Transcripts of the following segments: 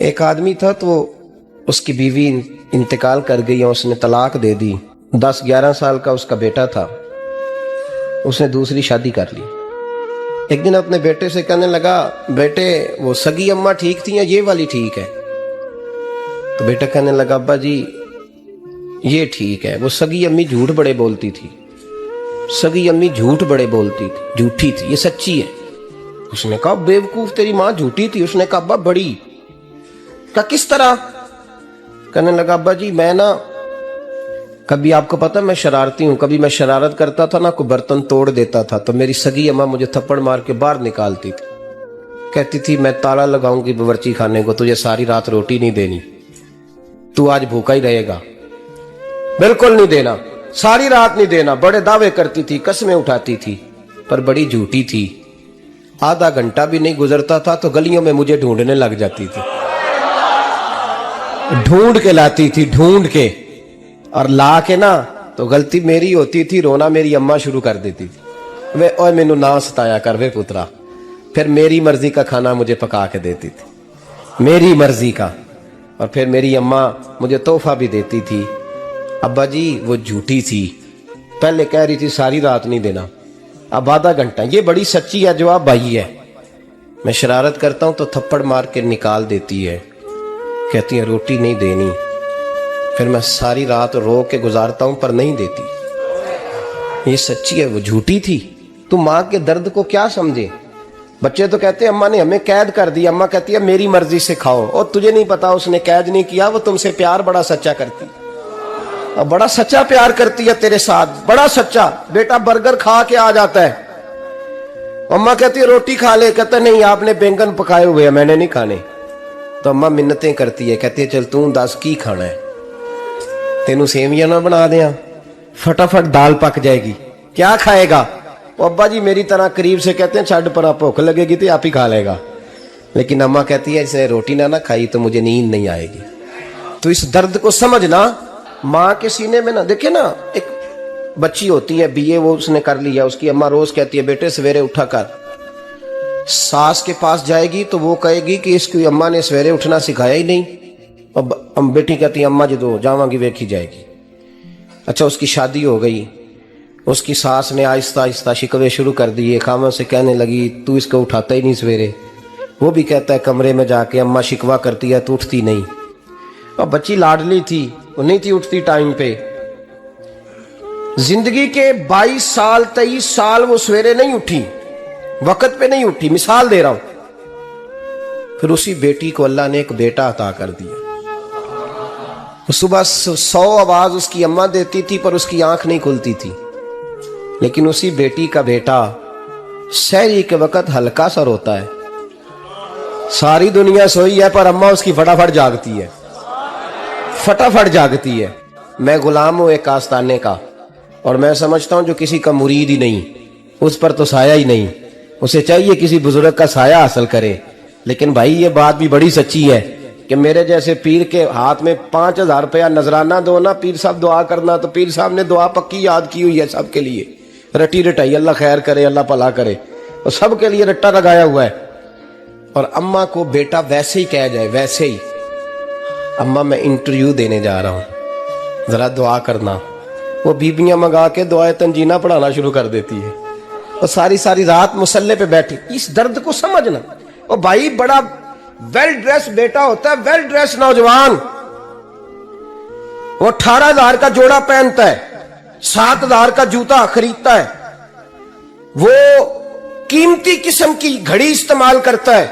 ایک آدمی تھا تو اس کی بیوی انتقال کر گئی اور اس نے طلاق دے دی. 10-11 سال کا اس کا بیٹا تھا. اس نے دوسری شادی کر لی. ایک دن اپنے بیٹے سے کہنے لگا, بیٹے وہ سگی اماں ٹھیک تھی یا یہ والی ٹھیک ہے؟ تو بیٹا کہنے لگا, ابا جی یہ ٹھیک ہے, وہ سگی امی جھوٹ بڑے بولتی تھی, سگی امی جھوٹ بڑے بولتی تھی, جھوٹی تھی, یہ سچی ہے. اس نے کہا, بیوقوف تیری ماں جھوٹی تھی. اس نے کہا, ابا بڑی. کہا کس طرح؟ کہنے لگا, ابا جی میں نا کبھی, آپ کو پتا میں شرارتی ہوں, کبھی میں شرارت کرتا تھا نا, کوئی برتن توڑ دیتا تھا تو میری سگی اماں مجھے تھپڑ مار کے باہر نکالتی تھی. کہتی تھی میں تالا لگاؤں گی باورچی خانے کو, تجھے ساری رات روٹی نہیں دینی, تو آج بھوکا ہی رہے گا. بالکل نہیں دینا, ساری رات نہیں دینا. بڑے دعوے کرتی تھی, قسمیں اٹھاتی تھی, پر بڑی جھوٹی تھی. آدھا گھنٹہ بھی نہیں گزرتا تھا تو گلیوں میں مجھے ڈھونڈنے لگ جاتی تھی, ڈھونڈ کے لاتی تھی, ڈھونڈ کے, اور لا کے نا تو غلطی میری ہوتی تھی, رونا میری اماں شروع کر دیتی تھی. وے اوے مینوں نہ ستایا کر وے پترا. پھر میری مرضی کا کھانا مجھے پکا کے دیتی تھی, میری مرضی کا. اور پھر میری اماں مجھے تحفہ بھی دیتی تھی. ابا جی وہ جھوٹی تھی, پہلے کہہ رہی تھی ساری رات نہیں دینا, اب آدھا گھنٹہ. یہ بڑی سچی ہے, جواب بھائی ہے. میں شرارت کرتا ہوں تو تھپڑ مار کے نکال دیتی ہے, کہتی ہے روٹی نہیں دینی. پھر میں ساری رات رو کے گزارتا ہوں پر نہیں دیتی. یہ سچی ہے, وہ جھوٹی تھی. تو ماں کے درد کو کیا سمجھے. بچے تو کہتے ہیں اماں نے ہمیں قید کر دیا, اماں کہتی ہے میری مرضی سے کھاؤ. اور تجھے نہیں پتا اس نے قید نہیں کیا, وہ تم سے پیار بڑا سچا کرتی, اور بڑا سچا پیار کرتی ہے تیرے ساتھ, بڑا سچا. بیٹا برگر کھا کے آ جاتا ہے, اماں کہتی ہے روٹی کھا لے, کہتا نہیں آپ نے بینگن پکائے ہوئے ہیں میں نے نہیں کھانے. تو اماں منتیں کرتی ہے, کہتی ہے چل توں دس کی کھانا ہے, تینوں سیویاں نہ بنا دیاں, فٹافٹ دال پک جائے گی, کیا کھائے گا؟ ابا جی میری طرح قریب سے کہتے ہیں چھڈ پرا, بھوک لگے گی تو آپ ہی کھا لے گا. لیکن اماں کہتی ہے اس نے روٹی نہ کھائی تو مجھے نیند نہیں آئے گی. تو اس درد کو سمجھنا. ماں کے سینے میں نا, دیکھیں نا ایک بچی ہوتی ہے BA, وہ اس نے کر لیا, اس کی اماں روز کہتی ہے بیٹے سویرے اٹھا کر. ساس کے پاس جائے گی تو وہ کہے گی کہ اس کی اماں نے سویرے اٹھنا سکھایا ہی نہیں. اب بیٹی کہتی ہے اماں جدو جاواں گی ویکھی جائے گی. اچھا اس کی شادی ہو گئی, اس کی ساس نے آہستہ آہستہ شکوے شروع کر دیے, خامن سے کہنے لگی تو اس کو اٹھاتا ہی نہیں سویرے. وہ بھی کہتا ہے کمرے میں جا کے اماں شکوا کرتی ہے تو اٹھتی نہیں. اور بچی لاڈلی تھی, وہ نہیں تھی اٹھتی ٹائم پہ. زندگی کے 22 سال 23 سال وہ سویرے نہیں اٹھی, وقت پہ نہیں اٹھی, مثال دے رہا ہوں. پھر اسی بیٹی کو اللہ نے ایک بیٹا عطا کر دیا. صبح 100 آواز اس کی اماں دیتی تھی پر اس کی آنکھ نہیں کھلتی تھی. لیکن اسی بیٹی کا بیٹا سحری کے وقت ہلکا سا روتا ہے, ساری دنیا سوئی ہے پر اماں اس کی فٹافٹ جاگتی ہے, فٹافٹ جاگتی ہے. میں غلام ہوں ایک آستانے کا, اور میں سمجھتا ہوں جو کسی کا مرید ہی نہیں اس پر تو سایہ ہی نہیں, اسے چاہیے کسی بزرگ کا سایہ حاصل کرے. لیکن بھائی یہ بات بھی بڑی سچی ہے کہ میرے جیسے پیر کے ہاتھ میں 5000 روپیہ نذرانہ دو نا, پیر صاحب دعا کرنا, تو پیر صاحب نے دعا پکی یاد کی ہوئی ہے سب کے لیے, رٹی رٹائی, اللہ خیر کرے اللہ بھلا کرے, اور سب کے لیے رٹا لگایا ہوا ہے. اور اماں کو بیٹا ویسے ہی کہہ جائے, ویسے ہی, اماں میں انٹرویو دینے جا رہا ہوں ذرا دعا کرنا, وہ بیبیاں منگا کے دعائے تنجینہ پڑھانا شروع کر دیتی ہے, اور ساری رات مصلے پہ بیٹھی. اس درد کو سمجھنا. اور بھائی بڑا ویل ڈریس بیٹا ہوتا ہے, ویل ڈریس نوجوان, وہ 18,000 کا جوڑا پہنتا ہے, 7,000 کا جوتا خریدتا ہے, وہ قیمتی قسم کی گھڑی استعمال کرتا ہے.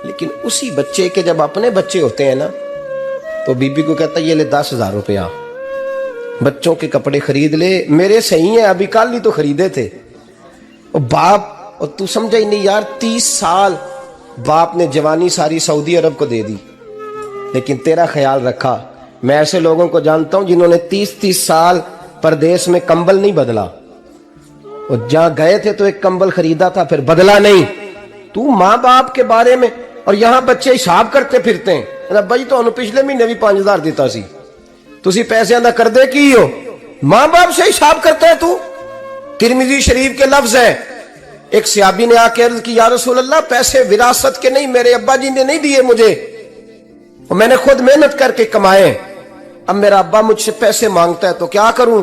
لیکن اسی بچے کے جب اپنے بچے ہوتے ہیں نا تو بیوی کو کہتا ہے یہ لے 10,000 روپیہ, بچوں کے کپڑے خرید لے, میرے صحیح ہیں ابھی کل ہی تو خریدے تھے. اور باپ, اور تو سمجھا ہی نہیں یار, 30 سال باپ نے جوانی ساری سعودی عرب کو دے دی, لیکن تیرا خیال رکھا. میں ایسے لوگوں کو جانتا ہوں جنہوں نے 30 سال پردیس میں کمبل نہیں بدلا, اور جہاں گئے تھے تو ایک کمبل خریدا تھا پھر بدلا نہیں. تو ماں باپ کے بارے میں, اور یہاں بچے حساب کرتے پھرتے ہیں, بھائی تو پچھلے مہینے بھی 5,000 دیتا سی, تسی پیسے دا کر دے کی ہو, ماں باپ سے حساب کرتا ہے تو. ترمذی شریف کے لفظ ہے, ایک صحابی نے آ کے عرض کی یا رسول اللہ پیسے وراثت کے نہیں, میرے ابا جی نے نہیں دیے مجھے, اور میں نے خود محنت کر کے کمائے، اب میرا ابا مجھ سے پیسے مانگتا ہے تو کیا کروں،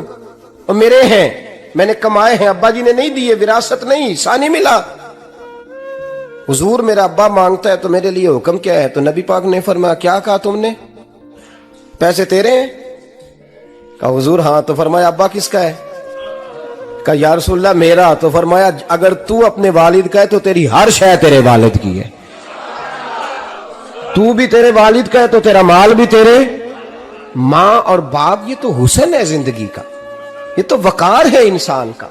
اور میرے ہیں، میں نے کمائے ہیں، ابا جی نے نہیں دیے، وراثت نہیں، حصہ نہیں ملا۔ حضور میرا ابا مانگتا ہے تو میرے لیے حکم کیا ہے؟ تو نبی پاک نے فرمایا کیا کہا تم نے؟ پیسے تیرے ہیں؟ کہا حضور ہاں۔ تو فرمایا ابا کس کا ہے؟ کہا یا رسول اللہ میرا۔ تو فرمایا اگر تو اپنے والد کا ہے تو تیری ہر شے تیرے والد کی ہے، تو بھی تیرے والد کا ہے تو تیرا مال بھی تیرے۔ ماں اور باپ یہ تو حسن ہے زندگی کا، یہ تو وقار ہے انسان کا۔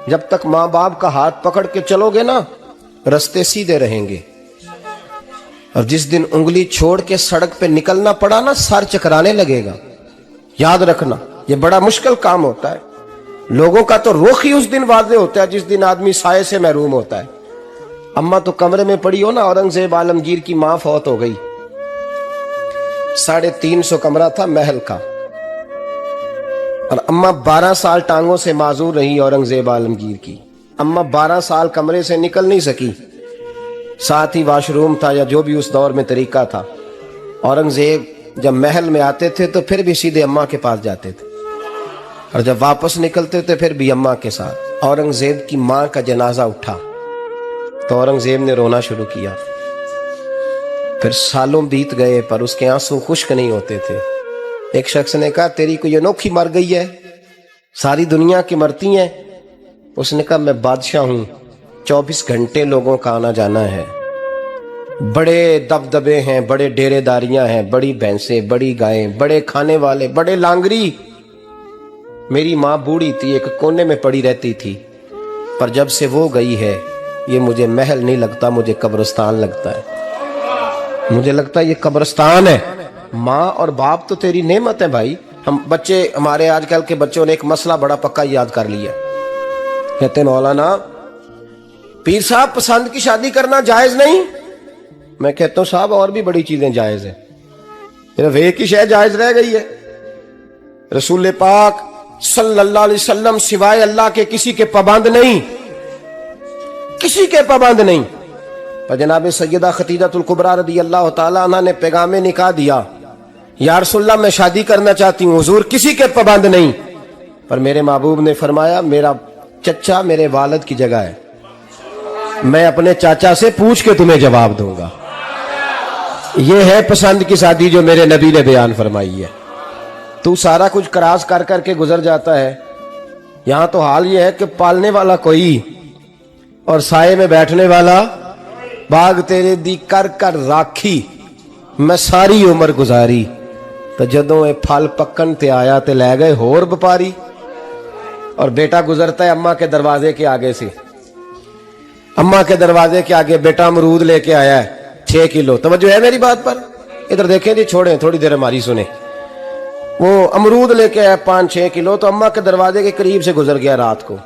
جب تک ماں باپ کا ہاتھ پکڑ کے چلو گے نا رستے سیدھے رہیں گے، اور جس دن انگلی چھوڑ کے سڑک پہ نکلنا پڑا نا سر چکرانے لگے گا۔ یاد رکھنا یہ بڑا مشکل کام ہوتا ہے، لوگوں کا تو رخ ہی اس دن واضح ہوتا ہے جس دن آدمی سائے سے محروم ہوتا ہے۔ اماں تو کمرے میں پڑی ہو نا، اورنگزیب عالمگیر کی ماں فوت ہو گئی، 350 کمرہ تھا محل کا، اور اماں 12 سال ٹانگوں سے معذور رہی اورنگزیب عالمگیر کی۔ اماں 12 سال کمرے سے نکل نہیں سکی، ساتھ ہی واش روم تھا یا جو بھی اس دور میں طریقہ تھا۔ اورنگزیب جب محل میں آتے تھے تو پھر بھی سیدھے اماں کے پاس جاتے تھے، اور جب واپس نکلتے تھے پھر بھی اماں کے ساتھ۔ اورنگزیب کی ماں کا جنازہ اٹھا تو اورنگزیب نے رونا شروع کیا، پھر سالوں بیت گئے پر اس کے آنسو خشک نہیں ہوتے تھے۔ ایک شخص نے کہا تیری کوئی انوکھی مر گئی ہے، ساری دنیا کی مرتی ہیں؟ اس نے کہا میں بادشاہ ہوں، 24 گھنٹے لوگوں کا آنا جانا ہے، بڑے دبدبے ہیں، بڑے ڈیرے داریاں ہیں، بڑی بھینسیں، بڑی گائیں، بڑے کھانے والے، بڑے لانگری۔ میری ماں بوڑھی تھی، ایک کونے میں پڑی رہتی تھی، پر جب سے وہ گئی ہے یہ مجھے محل نہیں لگتا، مجھے قبرستان لگتا ہے، مجھے لگتا ہے یہ قبرستان ہے۔ ماں اور باپ تو تیری نعمت ہے بھائی۔ ہم بچے، ہمارے آج کل کے بچوں نے ایک مسئلہ بڑا پکا یاد کر لیا، کہتے ہیں مولانا پیر صاحب پسند کی شادی کرنا جائز نہیں۔ میں کہتا ہوں صاحب اور بھی بڑی چیزیں جائز ہیں، صرف ایک ہی شے جائز رہ گئی ہے، رسول پاک صلی اللہ علیہ وسلم سوائے اللہ کے کسی کے پابند نہیں، کسی کے پابند نہیں۔ پر جناب سیدہ خدیجہ الکبریٰ رضی اللہ تعالیٰ عنہ نے پیغام نکاح دیا، یا رسول اللہ میں شادی کرنا چاہتی ہوں، حضور کسی کے پابند نہیں۔ پر میرے محبوب نے فرمایا میرا چچا میرے والد کی جگہ ہے، میں اپنے چاچا سے پوچھ کے تمہیں جواب دوں گا۔ یہ ہے پسند کی شادی جو میرے نبی نے بیان فرمائی ہے۔ تو سارا کچھ کراس کر کر کے گزر جاتا ہے، یہاں تو حال یہ ہے کہ پالنے والا کوئی اور سائے میں بیٹھنے والا۔ باغ تیرے دی کر کر راکھی میں ساری عمر گزاری، تو جدوں اے پھل پکن تے آیا تے لے گئے ہور بپاری۔ اور بیٹا گزرتا ہے اماں کے دروازے کے آگے سے، اماں کے دروازے کے آگے بیٹا امرود لے کے آیا ہے 6 کلو۔ توجہ ہے میری بات پر؟ ادھر دیکھیں جی، چھوڑیں تھوڑی دیر ہماری سنیں۔ وہ امرود لے کے آیا 5-6 کلو، تو اماں کے دروازے کے قریب سے گزر گیا رات کو،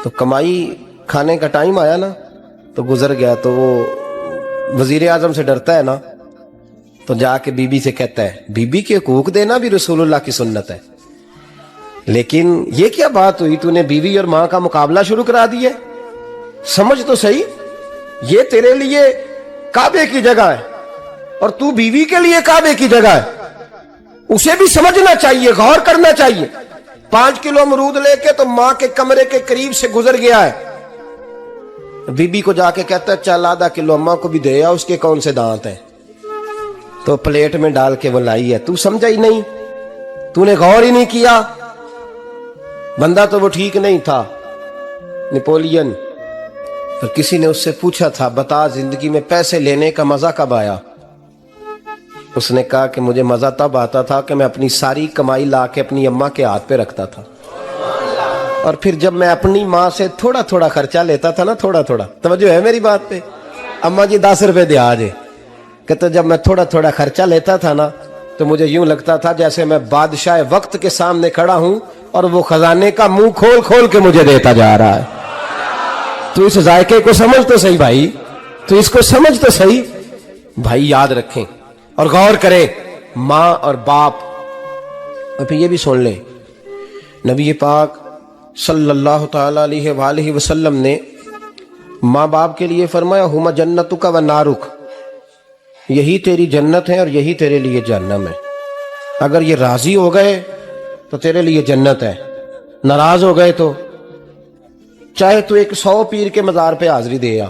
تو کمائی کھانے کا ٹائم آیا نا تو گزر گیا۔ تو وہ وزیر اعظم سے ڈرتا ہے نا، تو جا کے بی بی سے کہتا ہے بی بی کے حقوق دینا بھی رسول اللہ کی سنت ہے، لیکن یہ کیا بات ہوئی، تو نے بیوی اور ماں کا مقابلہ شروع کرا دیا؟ سمجھ تو صحیح، یہ تیرے لیے کعبے کی جگہ ہے اور تو بیوی کے لیے کعبے کی جگہ ہے، اسے بھی سمجھنا چاہیے، غور کرنا چاہیے۔ 5 کلو امرود لے کے تو ماں کے کمرے کے قریب سے گزر گیا ہے، بی بی کو جا کے کہتا ہے چل آدھا کلو اماں کو بھی دے آ، اس کے کون سے دانت ہیں، تو پلیٹ میں ڈال کے وہ لائی ہے۔ تو سمجھا ہی نہیں، تو نے غور ہی نہیں کیا۔ بندہ تو وہ ٹھیک نہیں تھا نیپولین، اور کسی نے اس سے پوچھا تھا بتا زندگی میں پیسے لینے کا مزہ کب آیا؟ اس نے کہا کہ مجھے مزہ تب آتا تھا کہ میں اپنی ساری کمائی لا کے اپنی اماں کے ہاتھ پہ رکھتا تھا، اور پھر جب میں اپنی ماں سے تھوڑا تھوڑا خرچہ لیتا تھا نا، تھوڑا تھوڑا، توجہ ہے میری بات پہ؟ اماں جی 10 روپے دے آجے، کہتے جب میں تھوڑا تھوڑا خرچہ لیتا تھا نا تو مجھے یوں لگتا تھا جیسے میں بادشاہ وقت کے سامنے کھڑا ہوں اور وہ خزانے کا منہ کھول کھول کے مجھے دیتا جا رہا ہے۔ تو اس ذائقے کو سمجھ تو صحیح بھائی، تو اس کو سمجھ تو صحیح بھائی، یاد رکھیں اور غور کریں۔ ماں اور باپ، اور پھر یہ بھی سن لیں، نبی پاک صلی اللہ تعالی علیہ وآلہ وسلم نے ماں باپ کے لیے فرمایا ہما جنتک و نارک، یہی تیری جنت ہے اور یہی تیرے لیے جہنم ہے. اگر یہ راضی ہو گئے تو تیرے لیے جنت ہے، ناراض ہو گئے تو چاہے تو ایک 100 پیر کے مزار پہ حاضری دے آ،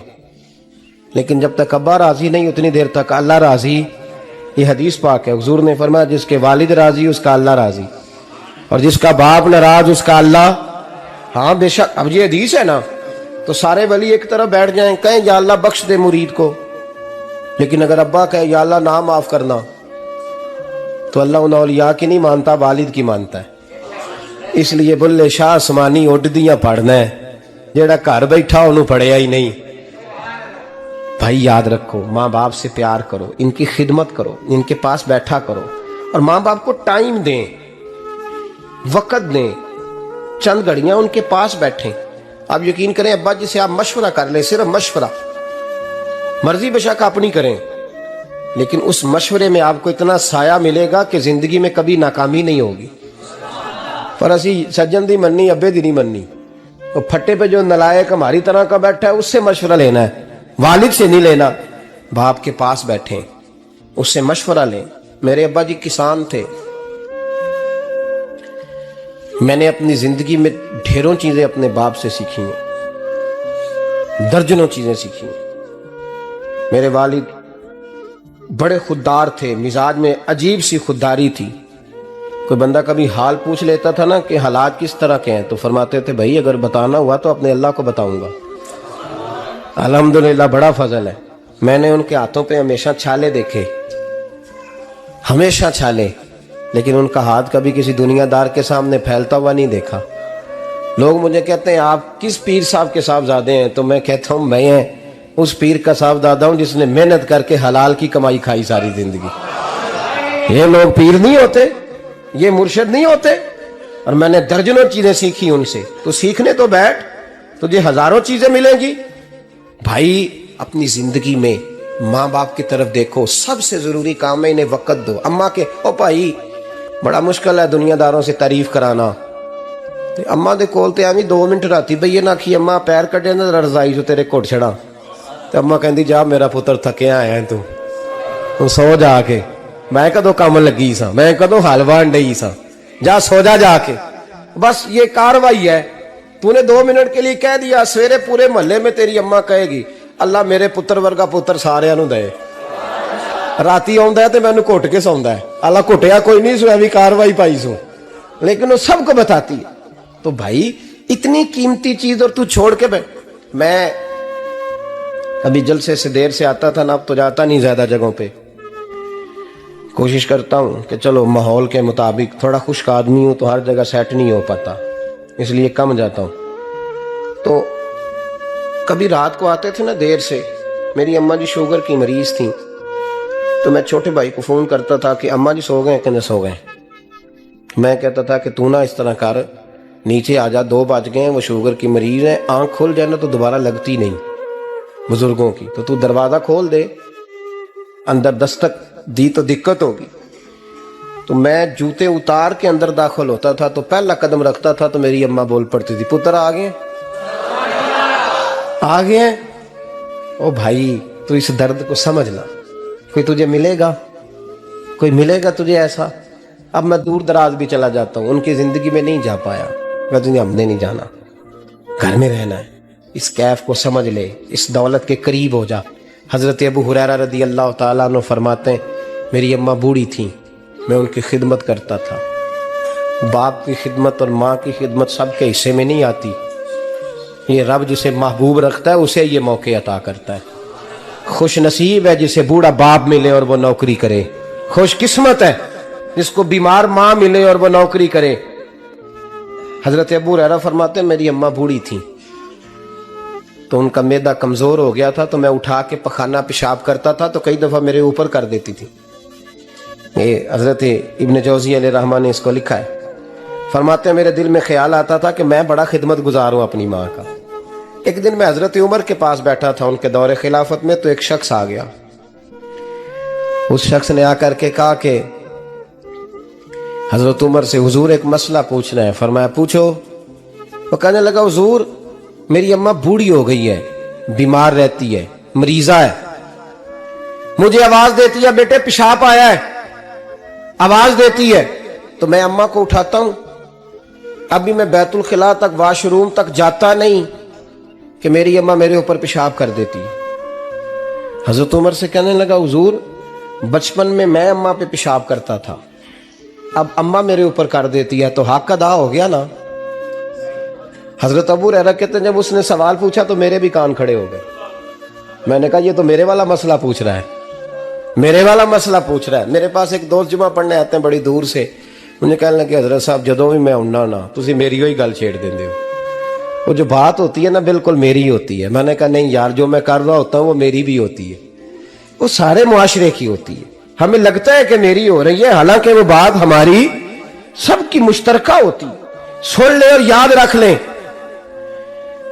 لیکن جب تک ابا راضی نہیں اتنی دیر تک اللہ راضی. یہ حدیث پاک ہے، حضور نے فرمایا جس کے والد راضی اس کا اللہ راضی، اور جس کا باپ ناراض اس کا اللہ. ہاں بے شک. اب یہ حدیث ہے نا، تو سارے ولی ایک طرف بیٹھ جائیں کہیں یا اللہ بخش دے مرید کو، لیکن اگر ابا کہے یا اللہ نہ معاف کرنا تو اللہ ان اولیاء کی نہیں مانتا، والد کی مانتا ہے. اس لیے بلے شاہ آسمانی اڈدیاں پڑھنا ہے، جیڑا گھر بیٹھا انہوں پڑھیا ہی نہیں. بھائی یاد رکھو، ماں باپ سے پیار کرو، ان کی خدمت کرو، ان کے پاس بیٹھا کرو، اور ماں باپ کو ٹائم دیں، وقت دیں، چند گھڑیاں ان کے پاس بیٹھیں. آپ یقین کریں ابا جی سے آپ مشورہ کر لیں، صرف مشورہ، مرضی بے شک اپنی کریں، لیکن اس مشورے میں آپ کو اتنا سایہ ملے گا کہ زندگی میں کبھی ناکامی نہیں ہوگی. پر اسی سجن دی مننی ابے دی نہیں مننی. تو پھٹے پہ جو نلائق ہماری طرح کا بیٹھا ہے اس سے مشورہ لینا ہے، والد سے نہیں لینا. باپ کے پاس بیٹھیں، اس سے مشورہ لیں. میرے ابا جی کسان تھے، میں نے اپنی زندگی میں ڈھیروں چیزیں اپنے باپ سے سیکھی ہیں، درجنوں چیزیں سیکھی ہیں. میرے والد بڑے خوددار تھے، مزاج میں عجیب سی خودداری تھی. کوئی بندہ کبھی حال پوچھ لیتا تھا نا کہ حالات کس طرح کے ہیں، تو فرماتے تھے بھائی اگر بتانا ہوا تو اپنے اللہ کو بتاؤں گا. الحمدللہ بڑا فضل ہے. میں نے ان کے ہاتھوں پہ ہمیشہ چھالے دیکھے، ہمیشہ چھالے، لیکن ان کا ہاتھ کبھی کسی دنیا دار کے سامنے پھیلتا ہوا نہیں دیکھا. لوگ مجھے کہتے ہیں آپ کس پیر صاحب کے صاحبزادے ہیں، تو میں کہتا ہوں میں اس پیر کا صاحبزادہ ہوں جس نے محنت کر کے حلال کی کمائی کھائی ساری زندگی. یہ لوگ پیر نہیں ہوتے، یہ مرشد نہیں ہوتے. اور میں نے درجنوں چیزیں سیکھی ان سے. تو سیکھنے تو بیٹھ، تجھے ہزاروں چیزیں ملیں گی. بھائی اپنی زندگی میں ماں باپ کی طرف دیکھو، سب سے ضروری کام ہے انہیں وقت دو. اماں کے او بھائی بڑا مشکل ہے دنیا داروں سے تعریف کرانا. اماں دے کول تے آویں 2 منٹ راتی بھئی یہ نہ کھی اماں پیر کٹے نہ رضائی جو تیرے گھٹ چھڑا. تے اماں کہندی جا میرا پتر تھکیا آیا تو سو جا کے، میں کدوں کام لگی سا، میں کدوں حل وان ڈئی سا، جا سو جا کے. بس یہ کاروائی ہے. تو نے 2 منٹ کے لیے کہہ دیا، سویرے پورے محلے میں تیری اماں کہے گی اللہ میرے پتر ورگا پتر سارے نو دے. راتی آندا ہے تے مینوں گھٹ کے سوندا ہے، اللہ گھٹیا کوئی نہیں سو بھی کاروائی پائی سو، لیکن وہ سب کو بتاتی ہے. تو بھائی اتنی قیمتی چیز اور تو چھوڑ کے میں ابھی جلسے سے دیر سے آتا تھا نا، اب تو جاتا نہیں زیادہ جگہوں پہ. کوشش کرتا ہوں کہ چلو ماحول کے مطابق، تھوڑا خشک آدمی ہوں تو ہر جگہ سیٹ نہیں ہو پاتا، اس لیے کم جاتا ہوں. تو کبھی رات کو آتے تھے نا دیر سے، میری اماں جی شوگر کی مریض تھیں، تو میں چھوٹے بھائی کو فون کرتا تھا کہ اماں جی سو گئے کہ نہ سو گئے. میں کہتا تھا کہ تو نہ اس طرح کر، نیچے آ جا، 2 بج گئے ہیں، وہ شوگر کی مریض ہیں، آنکھ کھل جائے نا تو دوبارہ لگتی نہیں بزرگوں کی، تو دروازہ کھول دے، اندر دستک دی تو دقت ہوگی. تو میں جوتے اتار کے اندر داخل ہوتا تھا تو پہلا قدم رکھتا تھا تو میری اماں بول پڑتی تھی پتر آ گئے آ گئے ہیں. او بھائی تو اس درد کو سمجھنا، کوئی تجھے ملے گا، کوئی ملے گا تجھے ایسا. اب میں دور دراز بھی چلا جاتا ہوں، ان کی زندگی میں نہیں جا پایا، میں تجھے ہم نے نہیں جانا، گھر میں رہنا ہے. اس کیف کو سمجھ لے، اس دولت کے قریب ہو جا. حضرت ابو ہریرہ رضی اللہ تعالیٰ عنہ فرماتے ہیں میری اماں بوڑھی تھیں، میں ان کی خدمت کرتا تھا. باپ کی خدمت اور ماں کی خدمت سب کے حصے میں نہیں آتی. یہ رب جسے محبوب رکھتا ہے اسے یہ موقع عطا کرتا ہے. خوش نصیب ہے جسے بوڑھا باپ ملے اور وہ نوکری کرے، خوش قسمت ہے جس کو بیمار ماں ملے اور وہ نوکری کرے. حضرت ابو ہریرہ فرماتے ہیں میری اماں بوڑھی تھیں تو ان کا معدہ کمزور ہو گیا تھا، تو میں اٹھا کے پخانہ پیشاب کرتا تھا تو کئی دفعہ میرے اوپر کر دیتی تھی. یہ حضرت ابن جوزی علیہ رحمہ نے اس کو لکھا ہے. فرماتے ہیں میرے دل میں خیال آتا تھا کہ میں بڑا خدمت گزار ہوں اپنی ماں کا. ایک دن میں حضرت عمر کے پاس بیٹھا تھا ان کے دور خلافت میں، تو ایک شخص آ گیا. اس شخص نے آ کر کے کہا کہ حضرت عمر سے حضور ایک مسئلہ پوچھنا ہے. فرمایا پوچھو. وہ کہنے لگا حضور میری اماں بوڑھی ہو گئی ہے، بیمار رہتی ہے، مریضہ ہے، مجھے آواز دیتی ہے بیٹے پیشاب آیا ہے، آواز دیتی ہے تو میں اماں کو اٹھاتا ہوں. ابھی میں بیت الخلاء تک واش روم تک جاتا نہیں کہ میری اماں میرے اوپر پیشاب کر دیتی. حضرت عمر سے کہنے لگا حضور بچپن میں اماں پہ پیشاب کرتا تھا، اب اماں میرے اوپر کر دیتی ہے تو حق ادا ہو گیا نا. حضرت ابو ہریرہ کہتے ہیں جب اس نے سوال پوچھا تو میرے بھی کان کھڑے ہو گئے. میں نے کہا یہ تو میرے والا مسئلہ پوچھ رہا ہے، میرے والا مسئلہ پوچھ رہا ہے. میرے پاس ایک دوست جمعہ پڑھنے آتے ہیں بڑی دور سے، مجھے کہنے لگے حضرت صاحب جدوں بھی میں آنا نا تسی میری ہوئی گل چھیڑ دیندے ہو، وہ جو بات ہوتی ہے نا بالکل میری ہوتی ہے. میں نے کہا نہیں یار جو میں کر رہا ہوتا ہوں وہ میری بھی ہوتی ہے، وہ سارے معاشرے کی ہوتی ہے. ہمیں لگتا ہے کہ میری ہو رہی ہے حالانکہ وہ بات ہماری سب کی مشترکہ ہوتی. سن لیں اور یاد رکھ لیں.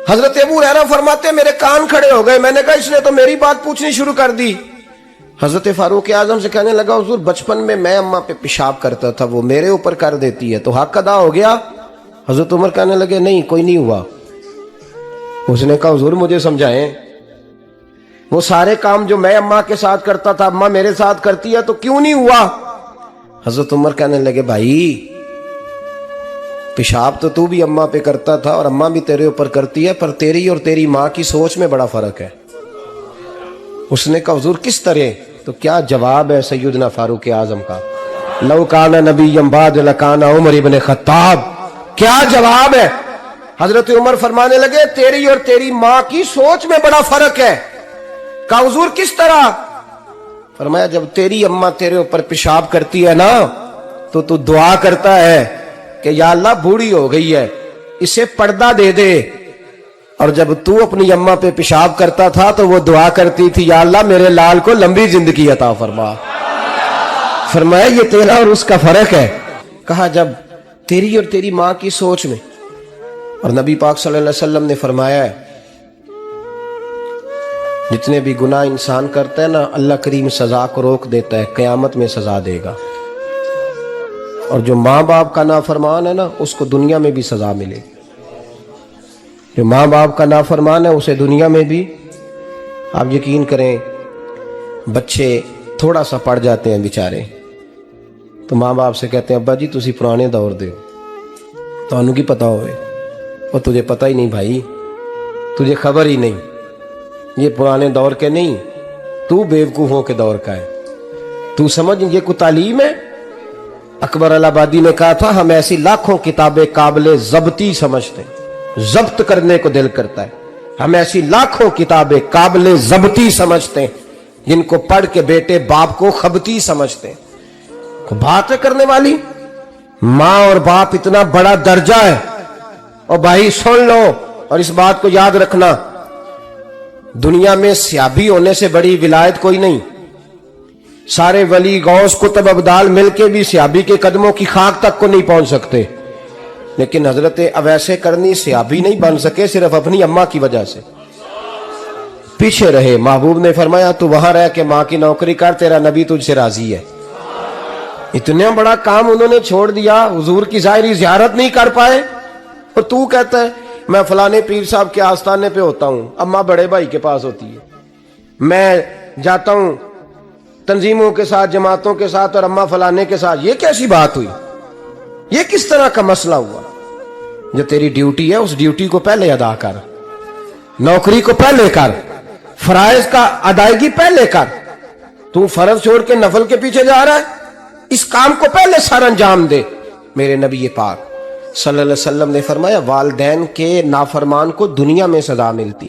حضرت ابو ہریرہ فرماتے ہیں میرے کان کھڑے ہو گئے. میں نے کہا اس نے تو میری بات پوچھنی شروع کر دی. حضرت فاروق اعظم سے کہنے لگا حضور بچپن میں اماں پہ پیشاب کرتا تھا وہ میرے اوپر کر دیتی ہے تو حق ادا ہو گیا. حضرت عمر کہنے لگے نہیں کوئی نہیں ہوا. اس نے کہا حضور مجھے سمجھائیں وہ سارے کام جو میں اماں کے ساتھ کرتا تھا اماں میرے ساتھ کرتی ہے تو کیوں نہیں ہوا. حضرت عمر کہنے لگے بھائی پیشاب تو بھی اماں پہ کرتا تھا اور اماں بھی تیرے اوپر کرتی ہے، پر تیری اور تیری ماں کی سوچ میں بڑا فرق ہے. اس نے کہا حضور کس طرح؟ تو کیا جواب ہے سیدنا فاروق اعظم کا، لو کان نبی بعد لکان عمر ابن خطاب. کیا جواب ہے؟ حضرت عمر فرمانے لگے تیری اور تیری ماں کی سوچ میں بڑا فرق ہے. کہا حضور کس طرح؟ فرمایا جب تیری اماں تیرے اوپر پیشاب کرتی ہے نا تو تو دعا کرتا ہے کہ یا اللہ بوڑھی ہو گئی ہے اسے پردہ دے دے، اور جب تو اپنی اماں پہ پیشاب کرتا تھا تو وہ دعا کرتی تھی یا اللہ میرے لال کو لمبی زندگی عطا فرما. فرمایا یہ تیرا اور اس کا فرق ہے. کہا جب تیری اور تیری ماں کی سوچ میں. اور نبی پاک صلی اللہ علیہ وسلم نے فرمایا ہے جتنے بھی گناہ انسان کرتا ہے نا اللہ کریم سزا کو روک دیتا ہے، قیامت میں سزا دے گا. اور جو ماں باپ کا نافرمان ہے نا اس کو دنیا میں بھی سزا ملے گی. جو ماں باپ کا نافرمان ہے اسے دنیا میں بھی. آپ یقین کریں بچے تھوڑا سا پڑ جاتے ہیں بیچارے تو ماں باپ سے کہتے ہیں ابا جی تسی پرانے دور دے ہو تو انہوں کی پتا ہوئے، اور تجھے پتہ ہی نہیں بھائی، تجھے خبر ہی نہیں، یہ پرانے دور کے نہیں، تو بیوقوفوں کے دور کا ہے. تو سمجھ یہ کوئی تعلیم ہے؟ اکبر الہآبادی نے کہا تھا ہم ایسی لاکھوں کتابیں قابل ضبطی سمجھتے ہیں، ضبط کرنے کو دل کرتا ہے. ہم ایسی لاکھوں کتابیں قابل ضبطی سمجھتے ہیں جن کو پڑھ کے بیٹے باپ کو خبتی سمجھتے ہیں. بات ہے کرنے والی. ماں اور باپ اتنا بڑا درجہ ہے. اور بھائی سن لو اور اس بات کو یاد رکھنا، دنیا میں سیابی ہونے سے بڑی ولایت کوئی نہیں. سارے ولی غوث کتب ابدال مل کے بھی سیابی کے قدموں کی خاک تک کو نہیں پہنچ سکتے، لیکن حضرت اویس کرنی سیابی نہیں بن سکے صرف اپنی اماں کی وجہ سے. پیچھے رہے. محبوب نے فرمایا تو وہاں رہ کے ماں کی نوکری کر، تیرا نبی تجھ سے راضی ہے. اتنا بڑا کام انہوں نے چھوڑ دیا، حضور کی ظاہری زیارت نہیں کر پائے، اور تو کہتا ہے میں فلانے پیر صاحب کے آستانے پہ ہوتا ہوں، اماں بڑے بھائی کے پاس ہوتی ہے، میں جاتا ہوں تنظیموں کے ساتھ جماعتوں کے ساتھ اور اماں فلانے کے ساتھ. یہ کیسی بات ہوئی؟ یہ کس طرح کا مسئلہ ہوا؟ جو تیری ڈیوٹی ہے اس ڈیوٹی کو پہلے ادا کر، نوکری کو پہلے کر، فرائض کا ادائیگی پہلے کر. تو فرض چھوڑ کے نفل کے پیچھے جا رہا ہے، اس کام کو پہلے سر انجام دے. میرے نبی پاک صلی اللہ علیہ وسلم نے فرمایا والدین کے نافرمان کو دنیا میں سزا ملتی